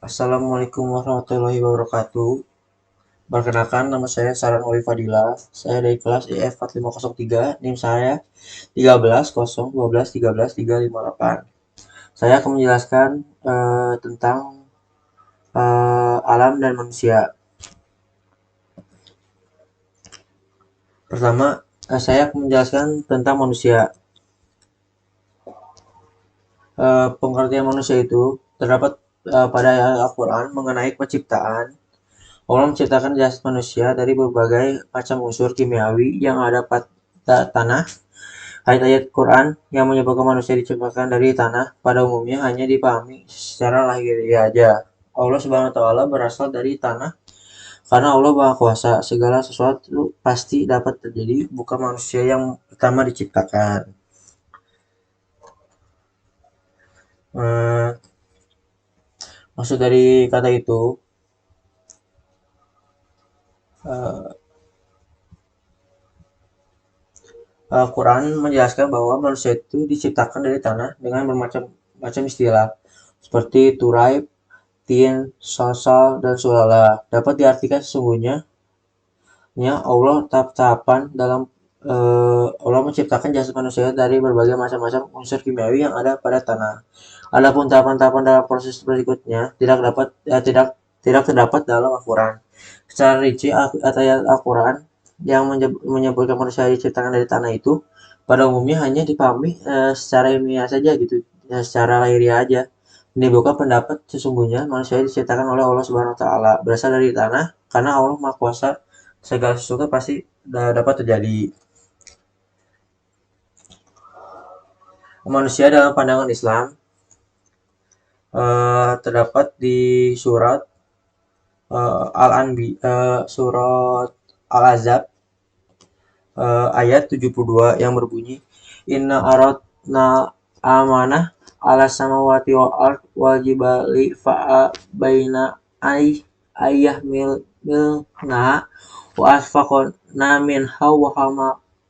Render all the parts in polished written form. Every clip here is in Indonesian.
Assalamualaikum warahmatullahi wabarakatuh. Perkenalkan, nama saya Saran Oli Fadila. Saya dari kelas EF 4503, NIM saya 1301231338. Saya akan menjelaskan tentang alam dan manusia. Pertama, saya akan menjelaskan tentang manusia. Pengertian manusia itu terdapat pada ayat Al-Quran mengenai penciptaan. Allah menciptakan jasad manusia dari berbagai macam unsur kimiawi yang ada pada tanah. Ayat-ayat Quran yang menyebutkan manusia diciptakan dari tanah pada umumnya hanya dipahami secara lahiriah aja. Allah Subhanahu wa taala berasal dari tanah karena Allah Maha Kuasa. Segala sesuatu pasti dapat terjadi, bukan manusia yang pertama diciptakan. Eh, Maksud dari kata itu, eh, Al-Quran menjelaskan bahwa manusia itu diciptakan dari tanah dengan bermacam-macam istilah seperti turaib, tin, salsal, dan sulala. Dapat diartikan sesungguhnya Allah tahap-tahapan dalam Allah menciptakan jasad manusia dari berbagai macam-macam unsur kimiawi yang ada pada tanah. Adapun tahapan-tahapan dalam proses berikutnya tidak terdapat dalam Al-Quran. Secara rinci, ayat Al-Quran yang menyebutkan manusia diciptakan dari tanah itu pada umumnya hanya dipahami secara ilmiah saja gitu, secara lahiriah aja. Menimbulkan pendapat sesungguhnya manusia diciptakan oleh Allah Subhanahu wa taala, berasal dari tanah karena Allah Maha Kuasa, segala sesuatu pasti dapat terjadi. Manusia dalam pandangan Islam terdapat di surat Al-Azab ayat 72 yang berbunyi, Inna aradna amanah ala samawati wal ard wal jibali fa'a baina ayah milna wa asfaqna minha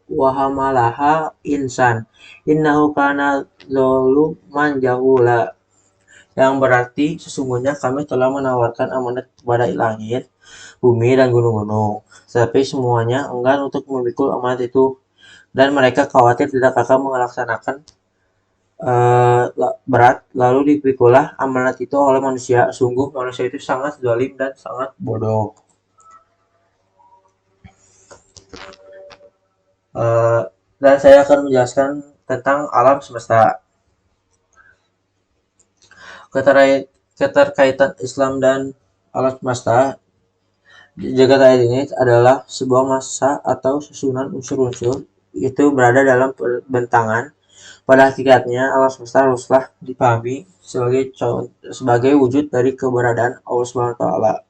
wa hamalaha insan innahu kana zaluman jahula, yang berarti sesungguhnya kami telah menawarkan amanat kepada langit, bumi, dan gunung-gunung, tetapi semuanya enggan untuk memikul amanat itu, dan mereka khawatir tidak akan melaksanakan berat, lalu dipikulah amanat itu oleh manusia. Sungguh manusia itu sangat zalim dan sangat bodoh. Uh, dan saya akan menjelaskan tentang alam semesta. Keterkaitan Islam dan alam semesta. Jagat raya ini adalah sebuah massa atau susunan unsur-unsur itu berada dalam bentangan. Pada hakikatnya, alam semesta haruslah dipahami sebagai wujud dari keberadaan Allah Subhanahu wa taala.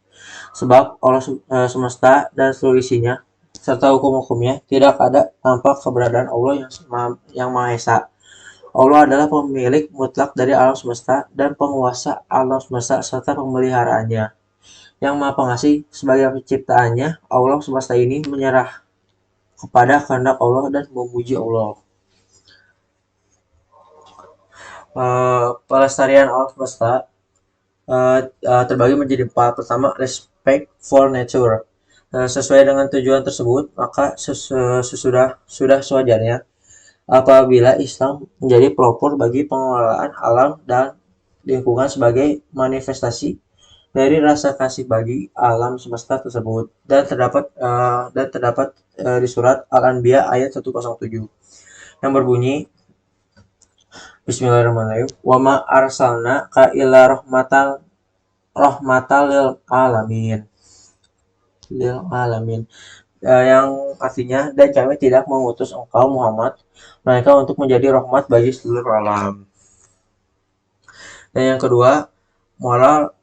Sebab Allah semesta dan seluruh isinya serta hukum-hukumnya tidak ada tanpa keberadaan Allah yang Maha Esa. Allah adalah pemilik mutlak dari alam semesta dan penguasa alam semesta serta pemeliharaannya. Yang Maha Pengasih sebagai penciptaannya, Allah semesta ini menyerah kepada kehendak Allah dan memuji Allah. Pelestarian alam semesta terbagi menjadi 4. Pertama, respect for nature. Sesuai dengan tujuan tersebut, maka sudah sewajarnya apabila Islam menjadi pelopor bagi pengelolaan alam dan lingkungan sebagai manifestasi dari rasa kasih bagi alam semesta tersebut, dan terdapat di surat Al-Anbiya ayat 107 yang berbunyi, Bismillahirrahmanirrahim, wa ma arsalna ka illa rahmatal lil alamin, yang artinya, dan kami tidak mengutus engkau Muhammad mereka untuk menjadi rahmat bagi seluruh alam. Dan yang kedua, moral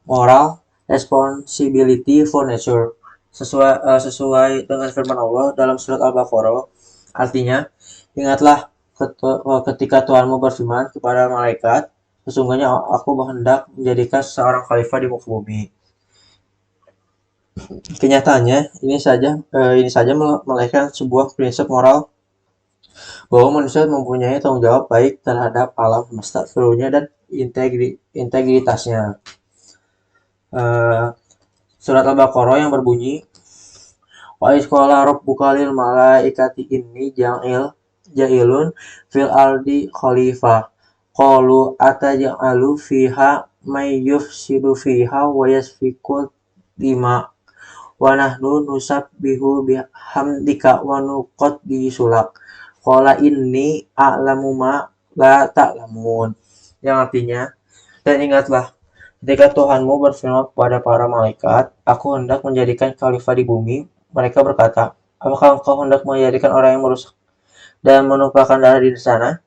responsibility for nature. Sesuai dengan firman Allah dalam surat Al-Baqarah, artinya, ingatlah ketika Tuhanmu berfirman kepada malaikat, sesungguhnya aku berhendak menjadikan seorang khalifah di muka bumi. Kenyataannya, ini saja melahirkan sebuah prinsip moral bahwa manusia mempunyai tanggung jawab baik terhadap alam semesta seluruhnya dan integritasnya. Surat Al-Baqarah yang berbunyi, wa isqala rabbuka lil malaikati inni ja'ilun fil ardi khalifah. Qalu ataj'alu fiha may yufsidu fiha wa yasfiku dima wa nahnu nusabbihu bihamdika wa nuqaddisu lak. Qala inni a'lamu ma la ta'lamun. Yang artinya, dan ingatlah ketika Tuhanmu berfirman kepada para malaikat, aku hendak menjadikan khalifah di bumi. Mereka berkata, apakah engkau hendak menjadikan orang yang merusak dan menumpahkan darah di sana?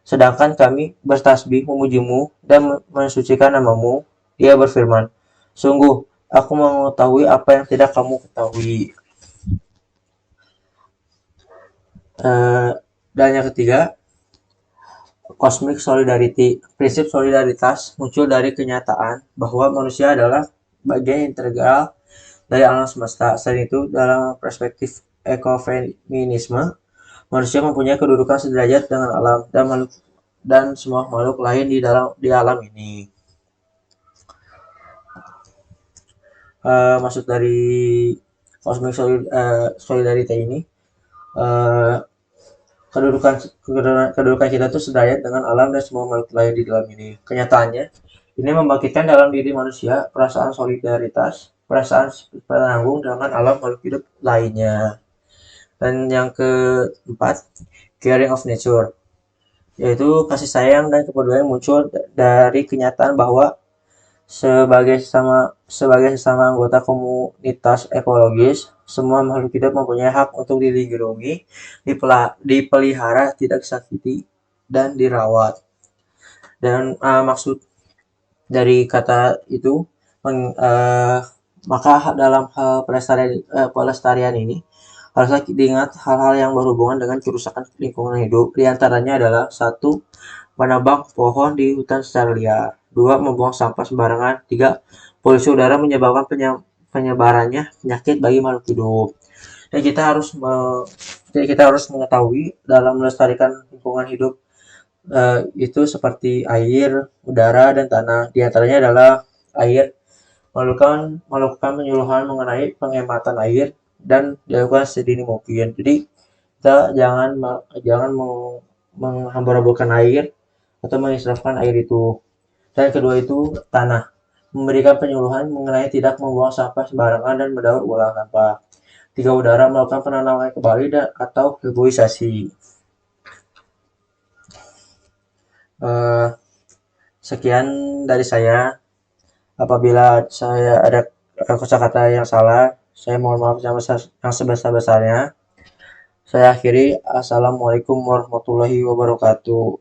Sedangkan kami bertasbih memujimu dan mensucikan namamu. Dia berfirman, sungguh, aku mengetahui apa yang tidak kamu ketahui. Dan yang ketiga, cosmic solidarity. Prinsip solidaritas muncul dari kenyataan bahwa manusia adalah bagian integral dari alam semesta. Selain itu, dalam perspektif ekofeminisme, manusia mempunyai kedudukan sederajat dengan alam dan semua makhluk lain di alam ini. Maksud dari cosmic solidarity ini, kedudukan kita itu sederajat dengan alam dan semua makhluk lain di dalam ini. Kenyataannya, ini membangkitkan dalam diri manusia perasaan solidaritas, perasaan penanggung dengan alam makhluk hidup lainnya. Dan yang keempat, caring of nature, yaitu kasih sayang dan kepedulian muncul dari kenyataan bahwa sebagai sesama anggota komunitas ekologis, semua makhluk hidup mempunyai hak untuk dilindungi, dipelihara, tidak disakiti, dan dirawat. Dan maksud dari kata itu, maka dalam hal pelestarian ini haruslah diingat hal-hal yang berhubungan dengan kerusakan lingkungan hidup. Di antaranya adalah 1. Menebang pohon di hutan secara liar. 2. Membuang sampah sembarangan. 3. Polusi udara menyebabkan penyebarannya penyakit bagi makhluk hidup. Dan kita harus mengetahui dalam melestarikan lingkungan hidup itu seperti air, udara, dan tanah. Di antaranya adalah air, melakukan penyuluhan mengenai penghematan air dan dilakukan sedini mungkin. Jadi kita jangan menghambur-hamburkan air atau mengisrafkan air itu. Dan kedua itu tanah, memberikan penyuluhan mengenai tidak membuang sampah sembarangan dan mendaur ulang sampah. 3. Udara, melakukan penanaman kembali atau reboisasi. Sekian dari saya. Apabila saya ada kosakata yang salah, saya mohon maaf yang sebesar-besarnya. Saya akhiri. Assalamualaikum warahmatullahi wabarakatuh.